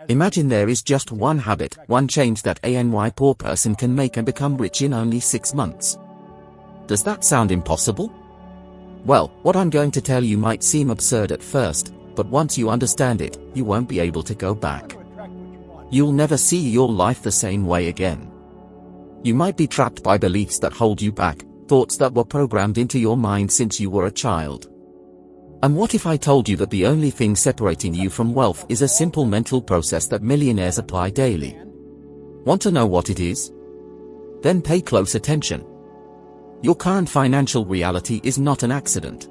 Imagine there is just one habit, one change that a poor person can make and become rich in only 6 months. Does that sound impossible? Well, what I'm going to tell you might seem absurd at first, but once you understand it, you won't be able to go back. You'll never see your life the same way again. You might be trapped by beliefs that hold you back, thoughts that were programmed into your mind since you were a child. And what if I told you that the only thing separating you from wealth is a simple mental process that millionaires apply daily? Want to know what it is? Then pay close attention. Your current financial reality is not an accident.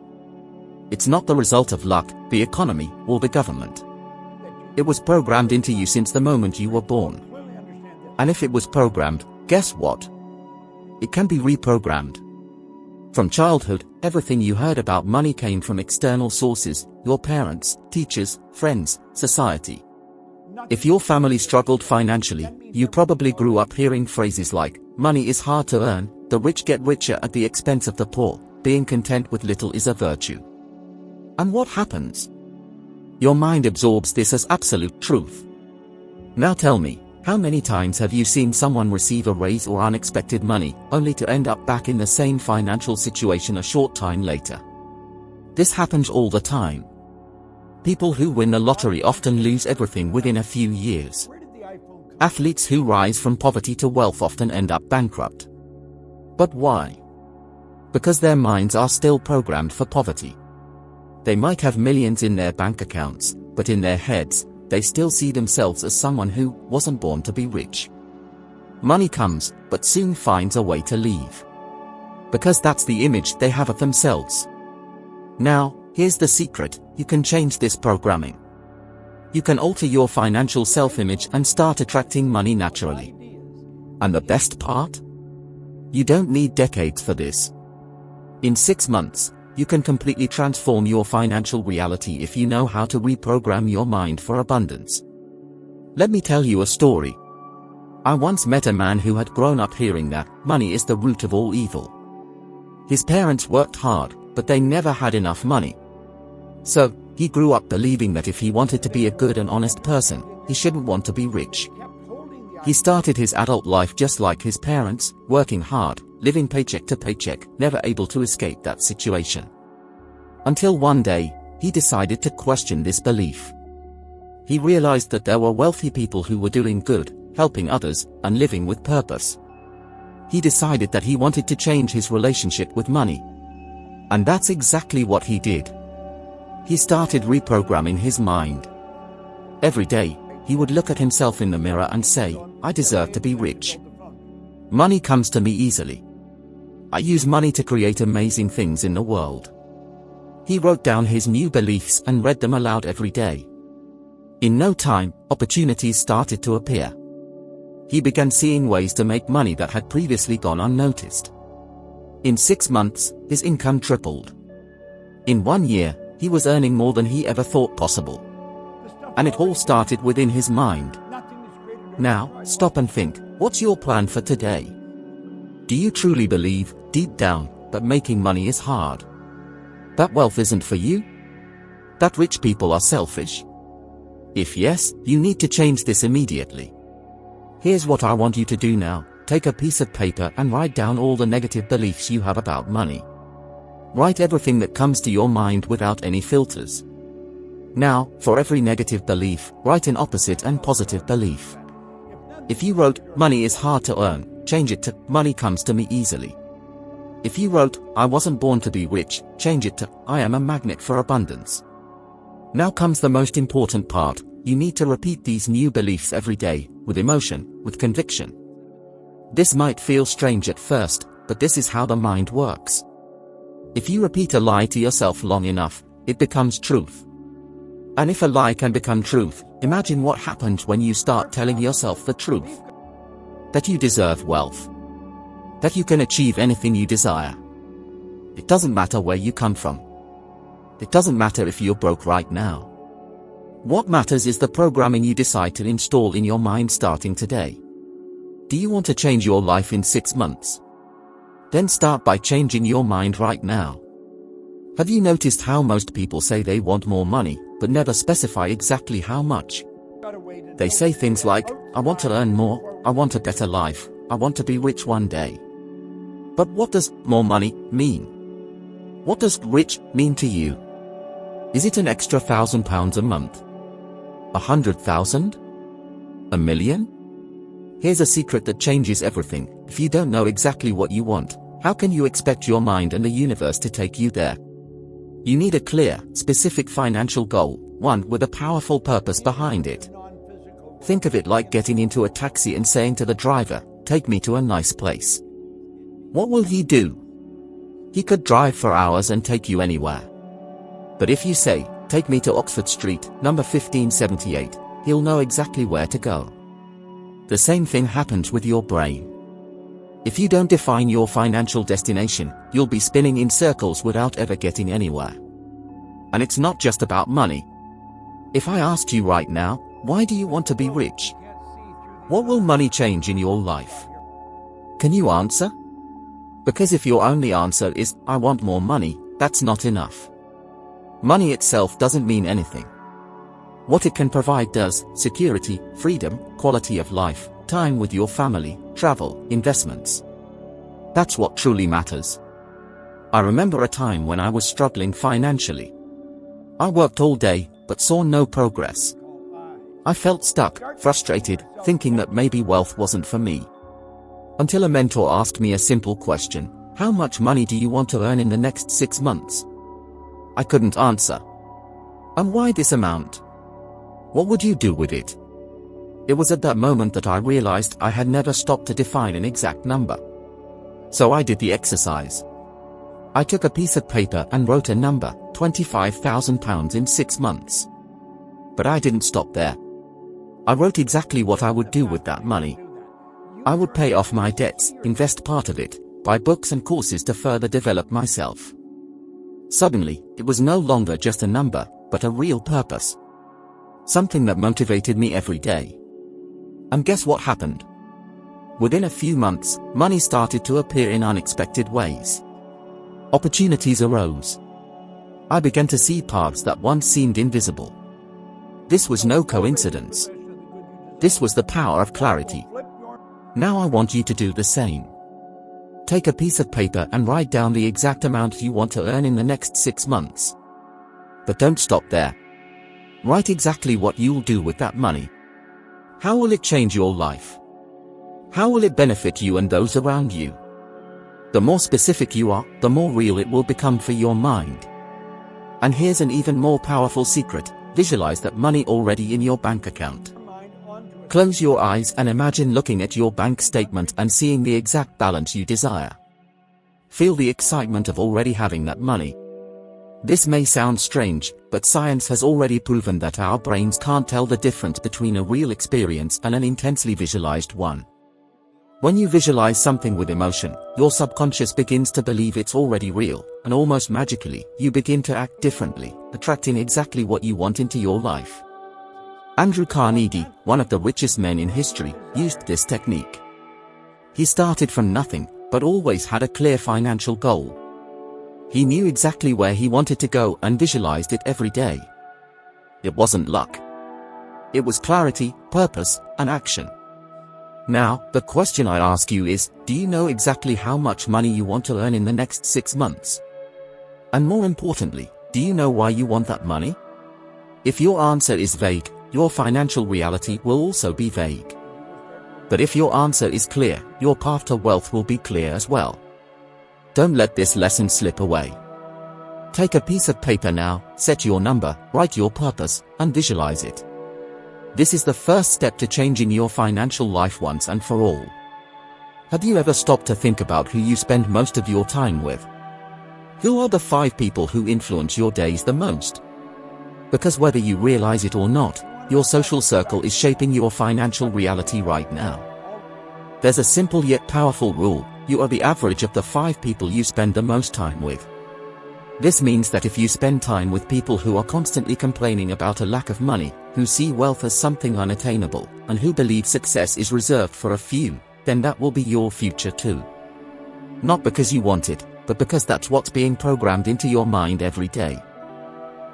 It's not the result of luck, the economy, or the government. It was programmed into you since the moment you were born. And if it was programmed, guess what? It can be reprogrammed. From childhood, everything you heard about money came from external sources, your parents, teachers, friends, society. If your family struggled financially, you probably grew up hearing phrases like, money is hard to earn, the rich get richer at the expense of the poor, being content with little is a virtue. And what happens? Your mind absorbs this as absolute truth. Now tell me, how many times have you seen someone receive a raise or unexpected money, only to end up back in the same financial situation a short time later? This happens all the time. People who win the lottery often lose everything within a few years. Athletes who rise from poverty to wealth often end up bankrupt. But why? Because their minds are still programmed for poverty. They might have millions in their bank accounts, but in their heads, they still see themselves as someone who wasn't born to be rich. Money comes, but soon finds a way to leave. Because that's the image they have of themselves. Now, here's the secret, you can change this programming. You can alter your financial self-image and start attracting money naturally. And the best part? You don't need decades for this. In 6 months, you can completely transform your financial reality if you know how to reprogram your mind for abundance. Let me tell you a story. I once met a man who had grown up hearing that money is the root of all evil. His parents worked hard, but they never had enough money. So, he grew up believing that if he wanted to be a good and honest person, he shouldn't want to be rich. He started his adult life just like his parents, working hard, living paycheck to paycheck, never able to escape that situation. Until one day, he decided to question this belief. He realized that there were wealthy people who were doing good, helping others, and living with purpose. He decided that he wanted to change his relationship with money. And that's exactly what he did. He started reprogramming his mind. Every day, he would look at himself in the mirror and say, I deserve to be rich. Money comes to me easily. I use money to create amazing things in the world. He wrote down his new beliefs and read them aloud every day. In no time, opportunities started to appear. He began seeing ways to make money that had previously gone unnoticed. In 6 months, his income tripled. In 1 year, he was earning more than he ever thought possible. And it all started within his mind. Now, stop and think, what's your plan for today? Do you truly believe, deep down, that making money is hard? That wealth isn't for you? That rich people are selfish? If yes, you need to change this immediately. Here's what I want you to do now. Take a piece of paper and write down all the negative beliefs you have about money. Write everything that comes to your mind without any filters. Now, for every negative belief, write an opposite and positive belief. If you wrote, money is hard to earn, change it to, money comes to me easily. If you wrote, I wasn't born to be rich, change it to, I am a magnet for abundance. Now comes the most important part. You need to repeat these new beliefs every day, with emotion, with conviction. This might feel strange at first, but this is how the mind works. If you repeat a lie to yourself long enough, it becomes truth. And if a lie can become truth, imagine what happens when you start telling yourself the truth. That you deserve wealth. That you can achieve anything you desire. It doesn't matter where you come from. It doesn't matter if you're broke right now. What matters is the programming you decide to install in your mind starting today. Do you want to change your life in 6 months? Then start by changing your mind right now. Have you noticed how most people say they want more money, but never specify exactly how much? They say things like, I want to earn more, I want a better life, I want to be rich one day. But what does more money mean? What does rich mean to you? Is it an extra £1,000 a month? 100,000? A million? Here's a secret that changes everything. If you don't know exactly what you want, how can you expect your mind and the universe to take you there? You need a clear, specific financial goal, one with a powerful purpose behind it. Think of it like getting into a taxi and saying to the driver, take me to a nice place. What will he do? He could drive for hours and take you anywhere. But if you say, take me to Oxford Street, number 1578, he'll know exactly where to go. The same thing happens with your brain. If you don't define your financial destination, you'll be spinning in circles without ever getting anywhere. And it's not just about money. If I asked you right now, why do you want to be rich? What will money change in your life? Can you answer? Because if your only answer is, I want more money, that's not enough. Money itself doesn't mean anything. What it can provide does: security, freedom, quality of life, time with your family, travel, investments. That's what truly matters. I remember a time when I was struggling financially. I worked all day, but saw no progress. I felt stuck, frustrated, thinking that maybe wealth wasn't for me. Until a mentor asked me a simple question: how much money do you want to earn in the next 6 months? I couldn't answer. And why this amount? What would you do with it? It was at that moment that I realized I had never stopped to define an exact number. So I did the exercise. I took a piece of paper and wrote a number, £25,000 in 6 months. But I didn't stop there. I wrote exactly what I would do with that money. I would pay off my debts, invest part of it, buy books and courses to further develop myself. Suddenly, it was no longer just a number, but a real purpose. Something that motivated me every day. And guess what happened? Within a few months, money started to appear in unexpected ways. Opportunities arose. I began to see paths that once seemed invisible. This was no coincidence. This was the power of clarity. Now I want you to do the same. Take a piece of paper and write down the exact amount you want to earn in the next 6 months. But don't stop there. Write exactly what you'll do with that money. How will it change your life? How will it benefit you and those around you? The more specific you are, the more real it will become for your mind. And here's an even more powerful secret: visualize that money already in your bank account. Close your eyes and imagine looking at your bank statement and seeing the exact balance you desire. Feel the excitement of already having that money. This may sound strange, but science has already proven that our brains can't tell the difference between a real experience and an intensely visualized one. When you visualize something with emotion, your subconscious begins to believe it's already real, and almost magically, you begin to act differently, attracting exactly what you want into your life. Andrew Carnegie, one of the richest men in history, used this technique. He started from nothing, but always had a clear financial goal. He knew exactly where he wanted to go and visualized it every day. It wasn't luck. It was clarity, purpose, and action. Now, the question I ask you is, do you know exactly how much money you want to earn in the next 6 months? And more importantly, do you know why you want that money? If your answer is vague, your financial reality will also be vague. But if your answer is clear, your path to wealth will be clear as well. Don't let this lesson slip away. Take a piece of paper now, set your number, write your purpose, and visualize it. This is the first step to changing your financial life once and for all. Have you ever stopped to think about who you spend most of your time with? Who are the 5 people who influence your days the most? Because whether you realize it or not, your social circle is shaping your financial reality right now. There's a simple yet powerful rule: you are the average of the 5 people you spend the most time with. This means that if you spend time with people who are constantly complaining about a lack of money, who see wealth as something unattainable, and who believe success is reserved for a few, then that will be your future too. Not because you want it, but because that's what's being programmed into your mind every day.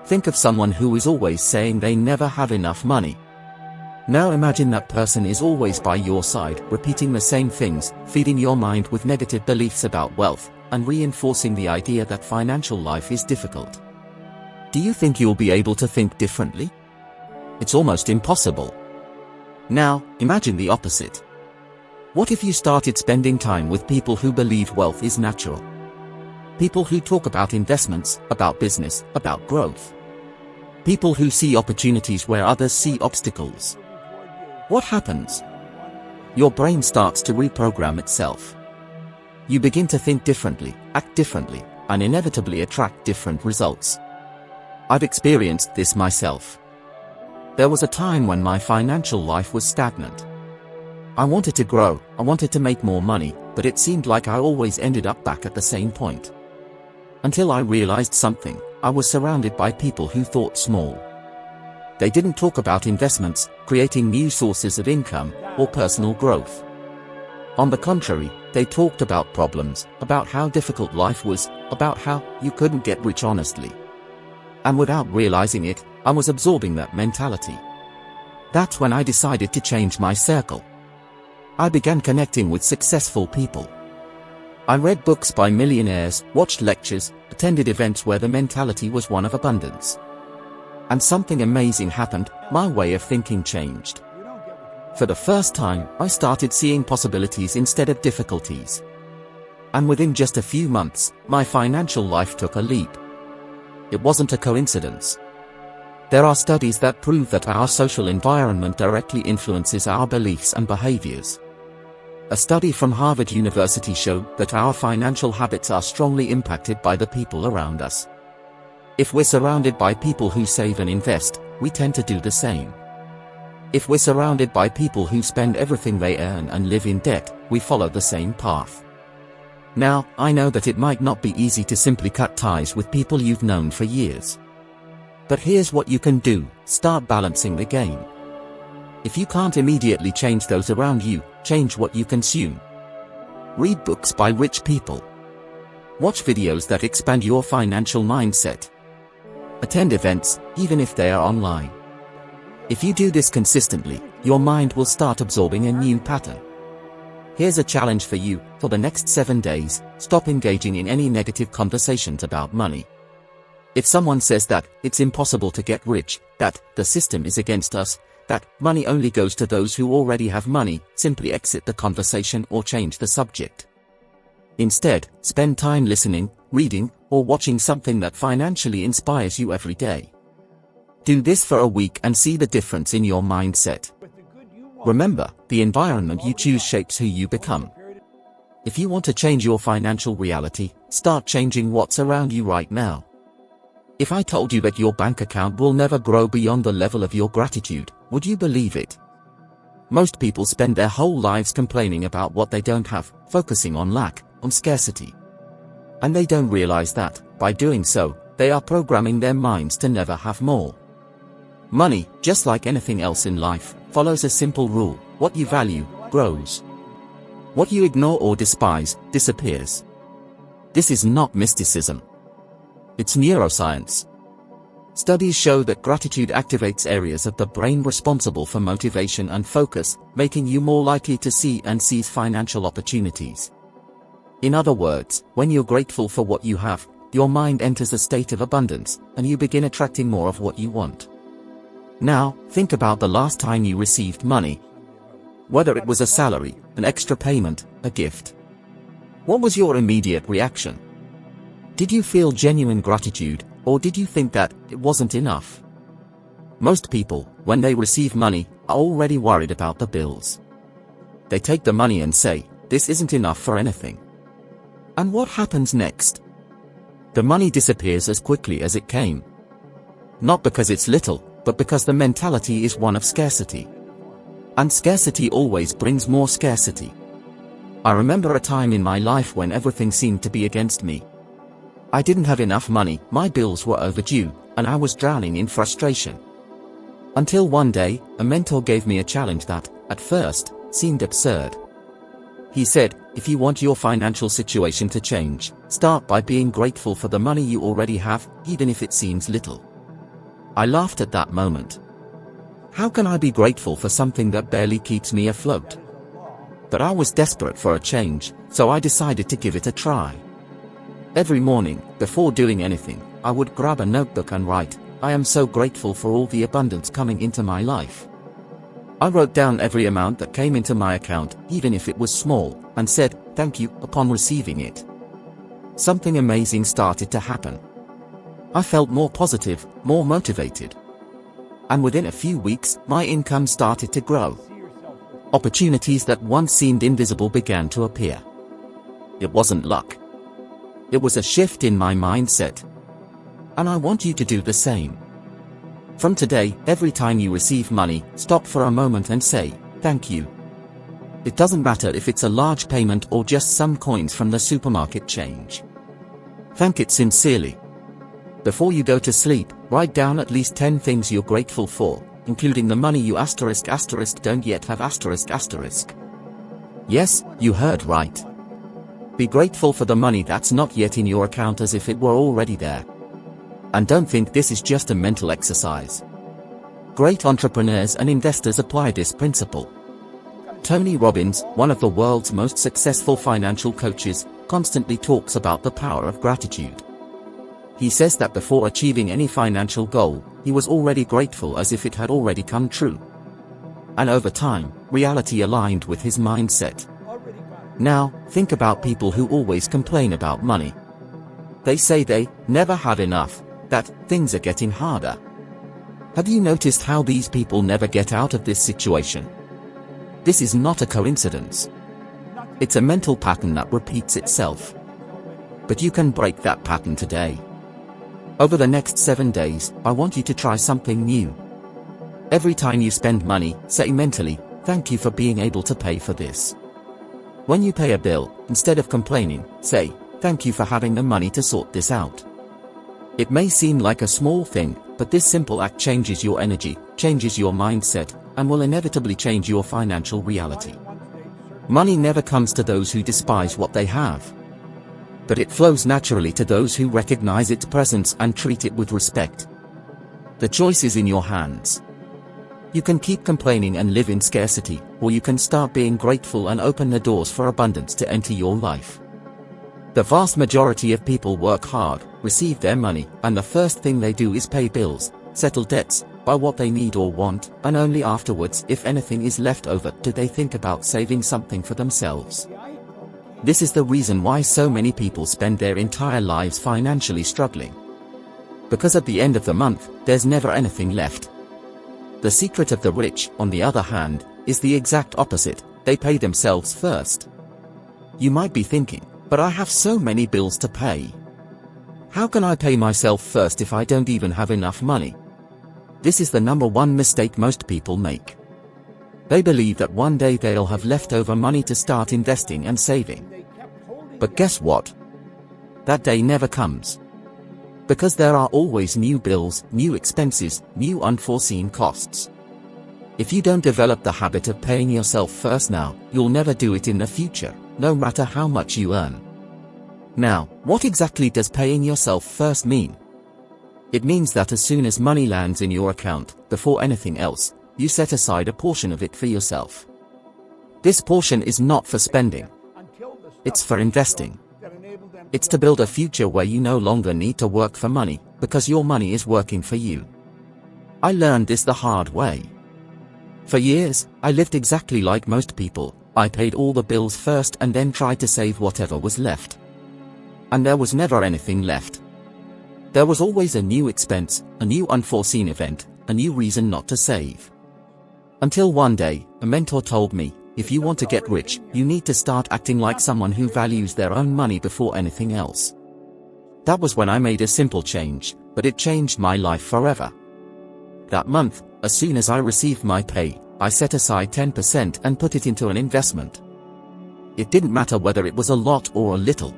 Think of someone who is always saying they never have enough money. Now imagine that person is always by your side, repeating the same things, feeding your mind with negative beliefs about wealth, and reinforcing the idea that financial life is difficult. Do you think you'll be able to think differently? It's almost impossible. Now, imagine the opposite. What if you started spending time with people who believe wealth is natural? People who talk about investments, about business, about growth. People who see opportunities where others see obstacles. What happens? Your brain starts to reprogram itself. You begin to think differently, act differently, and inevitably attract different results. I've experienced this myself. There was a time when my financial life was stagnant. I wanted to grow, I wanted to make more money, but it seemed like I always ended up back at the same point. Until I realized something, I was surrounded by people who thought small. They didn't talk about investments, creating new sources of income, or personal growth. On the contrary, they talked about problems, about how difficult life was, about how you couldn't get rich honestly. And without realizing it, I was absorbing that mentality. That's when I decided to change my circle. I began connecting with successful people. I read books by millionaires, watched lectures, attended events where the mentality was one of abundance. And something amazing happened, my way of thinking changed. For the first time, I started seeing possibilities instead of difficulties. And within just a few months, my financial life took a leap. It wasn't a coincidence. There are studies that prove that our social environment directly influences our beliefs and behaviors. A study from Harvard University showed that our financial habits are strongly impacted by the people around us. If we're surrounded by people who save and invest, we tend to do the same. If we're surrounded by people who spend everything they earn and live in debt, we follow the same path. Now, I know that it might not be easy to simply cut ties with people you've known for years. But here's what you can do: start balancing the game. If you can't immediately change those around you, change what you consume. Read books by rich people. Watch videos that expand your financial mindset. Attend events, even if they are online. If you do this consistently, your mind will start absorbing a new pattern. Here's a challenge for you: for the next 7 days, stop engaging in any negative conversations about money. If someone says that it's impossible to get rich, that the system is against us, that money only goes to those who already have money, simply exit the conversation or change the subject. Instead, spend time listening, reading, or watching something that financially inspires you every day. Do this for a week and see the difference in your mindset. Remember, the environment you choose shapes who you become. If you want to change your financial reality, start changing what's around you right now. If I told you that your bank account will never grow beyond the level of your gratitude, would you believe it? Most people spend their whole lives complaining about what they don't have, focusing on lack, on scarcity. And they don't realize that, by doing so, they are programming their minds to never have more. Money, just like anything else in life, follows a simple rule: what you value, grows. What you ignore or despise, disappears. This is not mysticism. It's neuroscience. Studies show that gratitude activates areas of the brain responsible for motivation and focus, making you more likely to see and seize financial opportunities. In other words, when you're grateful for what you have, your mind enters a state of abundance, and you begin attracting more of what you want. Now, think about the last time you received money. Whether it was a salary, an extra payment, a gift. What was your immediate reaction? Did you feel genuine gratitude, or did you think that it wasn't enough? Most people, when they receive money, are already worried about the bills. They take the money and say, "This isn't enough for anything." And what happens next? The money disappears as quickly as it came. Not because it's little, but because the mentality is one of scarcity. And scarcity always brings more scarcity. I remember a time in my life when everything seemed to be against me. I didn't have enough money, my bills were overdue, and I was drowning in frustration. Until one day, a mentor gave me a challenge that, at first, seemed absurd. He said, if you want your financial situation to change, start by being grateful for the money you already have, even if it seems little. I laughed at that moment. How can I be grateful for something that barely keeps me afloat? But I was desperate for a change, so I decided to give it a try. Every morning, before doing anything, I would grab a notebook and write, "I am so grateful for all the abundance coming into my life." I wrote down every amount that came into my account, even if it was small, and said, "Thank you," upon receiving it. Something amazing started to happen. I felt more positive, more motivated. And within a few weeks, my income started to grow. Opportunities that once seemed invisible began to appear. It wasn't luck. It was a shift in my mindset. And I want you to do the same. From today, every time you receive money, stop for a moment and say, "Thank you." It doesn't matter if it's a large payment or just some coins from the supermarket change. Thank it sincerely. Before you go to sleep, write down at least 10 things you're grateful for, including the money you don't yet have . Yes, you heard right. Be grateful for the money that's not yet in your account as if it were already there. And don't think this is just a mental exercise. Great entrepreneurs and investors apply this principle. Tony Robbins, one of the world's most successful financial coaches, constantly talks about the power of gratitude. He says that before achieving any financial goal, he was already grateful as if it had already come true. And over time, reality aligned with his mindset. Now, think about people who always complain about money. They say they never had enough, that things are getting harder. Have you noticed how these people never get out of this situation? This is not a coincidence. It's a mental pattern that repeats itself. But you can break that pattern today. Over the next 7 days, I want you to try something new. Every time you spend money, say mentally, "Thank you for being able to pay for this." When you pay a bill, instead of complaining, say, "Thank you for having the money to sort this out." It may seem like a small thing, but this simple act changes your energy, changes your mindset, and will inevitably change your financial reality. Money never comes to those who despise what they have. But it flows naturally to those who recognize its presence and treat it with respect. The choice is in your hands. You can keep complaining and live in scarcity, or you can start being grateful and open the doors for abundance to enter your life. The vast majority of people work hard, receive their money, and the first thing they do is pay bills, settle debts, buy what they need or want, and only afterwards, if anything is left over, do they think about saving something for themselves. This is the reason why so many people spend their entire lives financially struggling. Because at the end of the month, there's never anything left. The secret of the rich, on the other hand, is the exact opposite. They pay themselves first. You might be thinking, "But I have so many bills to pay. How can I pay myself first if I don't even have enough money?" This is the number one mistake most people make. They believe that one day they'll have leftover money to start investing and saving. But guess what? That day never comes. Because there are always new bills, new expenses, new unforeseen costs. If you don't develop the habit of paying yourself first now, you'll never do it in the future, no matter how much you earn. Now, what exactly does paying yourself first mean? It means that as soon as money lands in your account, before anything else, you set aside a portion of it for yourself. This portion is not for spending. It's for investing. It's to build a future where you no longer need to work for money, because your money is working for you. I learned this the hard way. For years, I lived exactly like most people. I paid all the bills first and then tried to save whatever was left. And there was never anything left. There was always a new expense, a new unforeseen event, a new reason not to save. Until one day, a mentor told me, if you want to get rich, you need to start acting like someone who values their own money before anything else. That was when I made a simple change, but it changed my life forever. That month, as soon as I received my pay, I set aside 10% and put it into an investment. It didn't matter whether it was a lot or a little.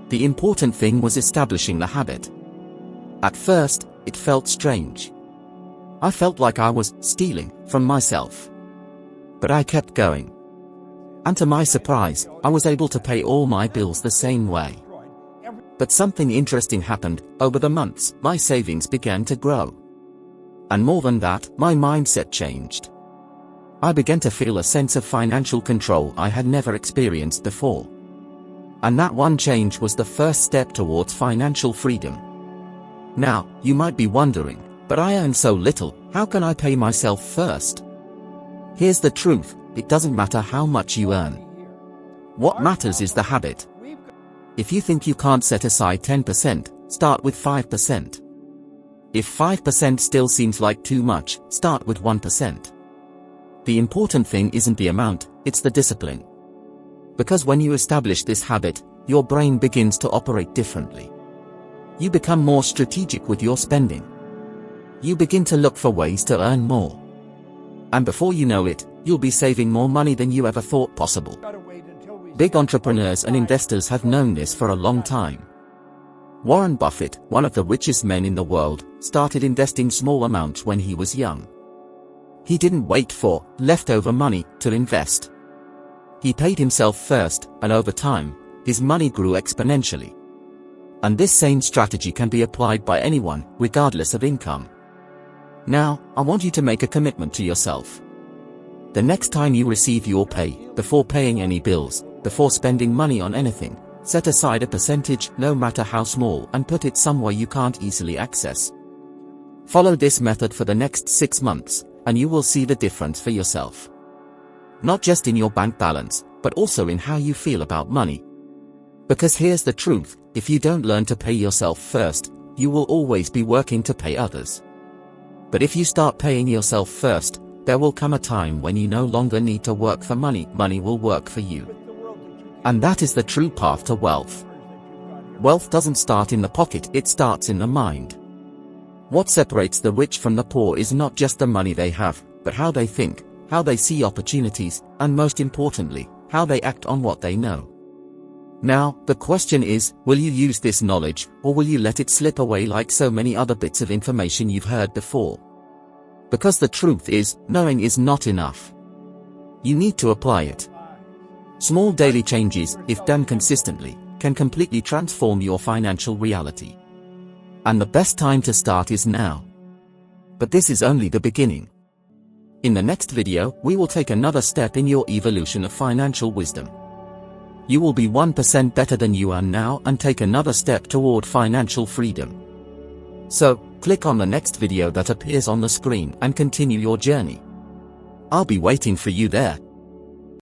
The important thing was establishing the habit. At first, it felt strange. I felt like I was stealing from myself. But I kept going. And to my surprise, I was able to pay all my bills the same way. But something interesting happened. Over the months, my savings began to grow. And more than that, my mindset changed. I began to feel a sense of financial control I had never experienced before. And that one change was the first step towards financial freedom. Now, you might be wondering, but I earn so little, how can I pay myself first? Here's the truth, it doesn't matter how much you earn. What matters is the habit. If you think you can't set aside 10%, start with 5%. If 5% still seems like too much, start with 1%. The important thing isn't the amount, it's the discipline. Because when you establish this habit, your brain begins to operate differently. You become more strategic with your spending. You begin to look for ways to earn more. And before you know it, you'll be saving more money than you ever thought possible. Big entrepreneurs and investors have known this for a long time. Warren Buffett, one of the richest men in the world, started investing small amounts when he was young. He didn't wait for leftover money to invest. He paid himself first, and over time, his money grew exponentially. And this same strategy can be applied by anyone, regardless of income. Now, I want you to make a commitment to yourself. The next time you receive your pay, before paying any bills, before spending money on anything, set aside a percentage, no matter how small, and put it somewhere you can't easily access. Follow this method for the next 6 months, and you will see the difference for yourself. Not just in your bank balance, but also in how you feel about money. Because here's the truth, if you don't learn to pay yourself first, you will always be working to pay others. But if you start paying yourself first, there will come a time when you no longer need to work for money, money will work for you. And that is the true path to wealth. Wealth doesn't start in the pocket, it starts in the mind. What separates the rich from the poor is not just the money they have, but how they think, how they see opportunities, and most importantly, how they act on what they know. Now, the question is, will you use this knowledge, or will you let it slip away like so many other bits of information you've heard before? Because the truth is, knowing is not enough. You need to apply it. Small daily changes, if done consistently, can completely transform your financial reality. And the best time to start is now. But this is only the beginning. In the next video, we will take another step in your evolution of financial wisdom. You will be 1% better than you are now and take another step toward financial freedom. So, click on the next video that appears on the screen and continue your journey. I'll be waiting for you there.